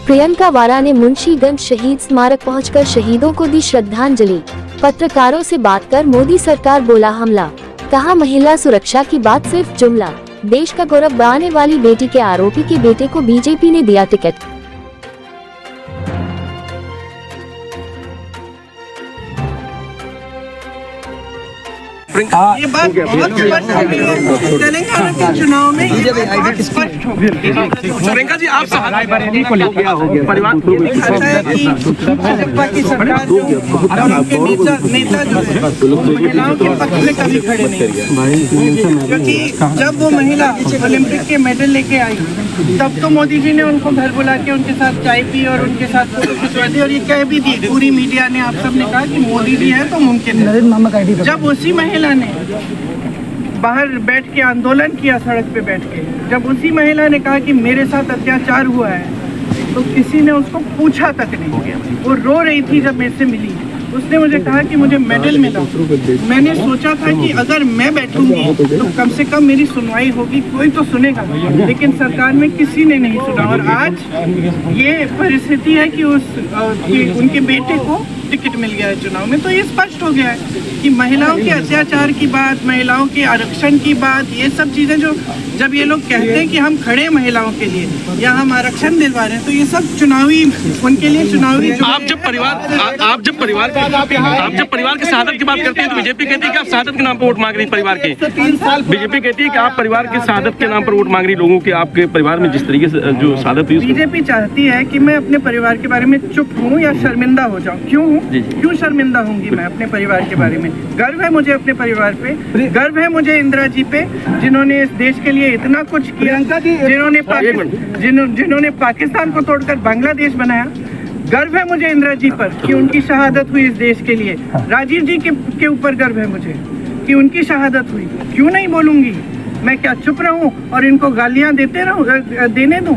प्रियंका वारा ने मुंशीगंज शहीद स्मारक पहुंचकर शहीदों को दी श्रद्धांजलि। पत्रकारों से बात कर मोदी सरकार बोला हमला, कहा महिला सुरक्षा की बात सिर्फ जुमला। देश का गौरव बढ़ाने वाली बेटी के आरोपी के बेटे को बीजेपी ने दिया टिकट। ये बात बहुत स्पष्ट हो गई है। तेलंगाना के चुनाव में ये बात स्पष्ट हो गई। प्रियंका जी, आप परिवार भाजपा की सरकार जो और उनके नेता जो है महिलाओं के पक्ष में कभी खड़े नहीं, क्योंकि जब वो महिला ओलंपिक के मेडल लेके आई तब तो मोदी जी ने उनको घर बुला के उनके साथ चाय पी और उनके साथ फोटो खिंचवा दी और ये कह भी दी, पूरी मीडिया ने, आप सब ने कहा कि मोदी जी है तो मुमकिन है। जब उसी महिला ने बाहर बैठ के आंदोलन किया, सड़क पे बैठ के, जब उसी महिला ने कहा कि मेरे साथ अत्याचार हुआ है, तो किसी ने उसको पूछा तक नहीं। वो रो रही थी जब मेरे से मिली, उसने मुझे कहा कि मुझे मेडल मिला। मैंने सोचा था कि अगर मैं बैठूंगी तो कम से कम मेरी सुनवाई होगी, कोई तो सुनेगा, लेकिन सरकार में किसी ने नहीं सुना। और आज ये परिस्थिति है कि उनके बेटे को टिकट मिल गया है चुनाव में। तो ये स्पष्ट हो गया है कि महिलाओं के अत्याचार की बात, महिलाओं के आरक्षण की बात, ये सब चीजें जो जब ये लोग कहते हैं कि हम खड़े हैं महिलाओं के लिए या हम आरक्षण दिलवा रहे हैं, तो ये सब चुनावी, उनके लिए चुनावी। आप जब परिवार के शहादत की बात करते हैं तो बीजेपी कहती है कि आप शहादत के नाम पर वोट मांग रही है। परिवार के 3 साल बीजेपी कहती है कि आप परिवार के शहादत के नाम पर वोट मांग रही लोगों के, आपके परिवार में जिस तरीके से जो शहादत हुई। बीजेपी चाहती है कि मैं अपने परिवार के बारे में चुप हूँ या शर्मिंदा हो जाऊँ। क्यों शर्मिंदा होंगी मैं अपने परिवार के बारे में? गर्व है मुझे अपने परिवार पे, गर्व है मुझे इंदिरा जी पे, जिन्होंने इस देश के लिए इतना कुछ किया, जिन्होंने पाकिस्तान को तोड़कर बांग्लादेश बनाया। गर्व है मुझे इंदिरा जी पर कि उनकी शहादत हुई इस देश के लिए। राजीव जी के ऊपर गर्व है मुझे कि उनकी शहादत हुई। क्यों नहीं बोलूंगी? मैं क्या चुप रहूं और इनको गालियां देने दूं?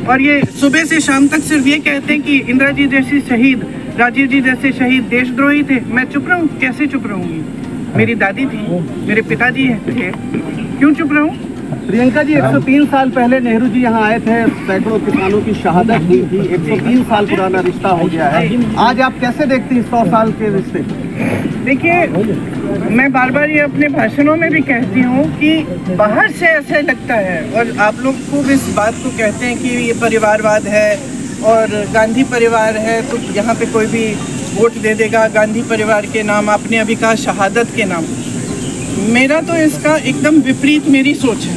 और ये सुबह से शाम तक सिर्फ ये कहते हैं कि इंदिरा जी जैसी शहीद, राजीव जी जैसे शहीद देशद्रोही थे। मैं चुप रहूं? कैसे चुप रहूंगी? मेरी दादी थी, मेरे पिताजी थे, क्यों चुप रहूं? प्रियंका जी, 103 साल पहले नेहरू जी यहाँ आए थे, सैकड़ों किसानों की शहादत हुई थी। 103 साल पुराना रिश्ता हो गया है। आज आप कैसे देखती हैं 100 साल के रिश्ते? देखिए, मैं बार बार ये अपने भाषणों में भी कहती हूँ कि बाहर से ऐसे लगता है और आप लोग खूब इस बात को कहते हैं कि ये परिवारवाद है और गांधी परिवार है तो यहाँ पे कोई भी वोट दे देगा गांधी परिवार के नाम। आपने अभी कहा शहादत के नाम। मेरा तो इसका एकदम विपरीत मेरी सोच है।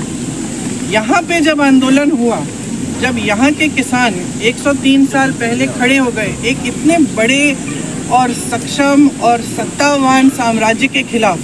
यहाँ पे जब आंदोलन हुआ, जब यहाँ के किसान 103 साल पहले खड़े हो गए एक इतने बड़े और सक्षम और सत्तावान साम्राज्य के खिलाफ,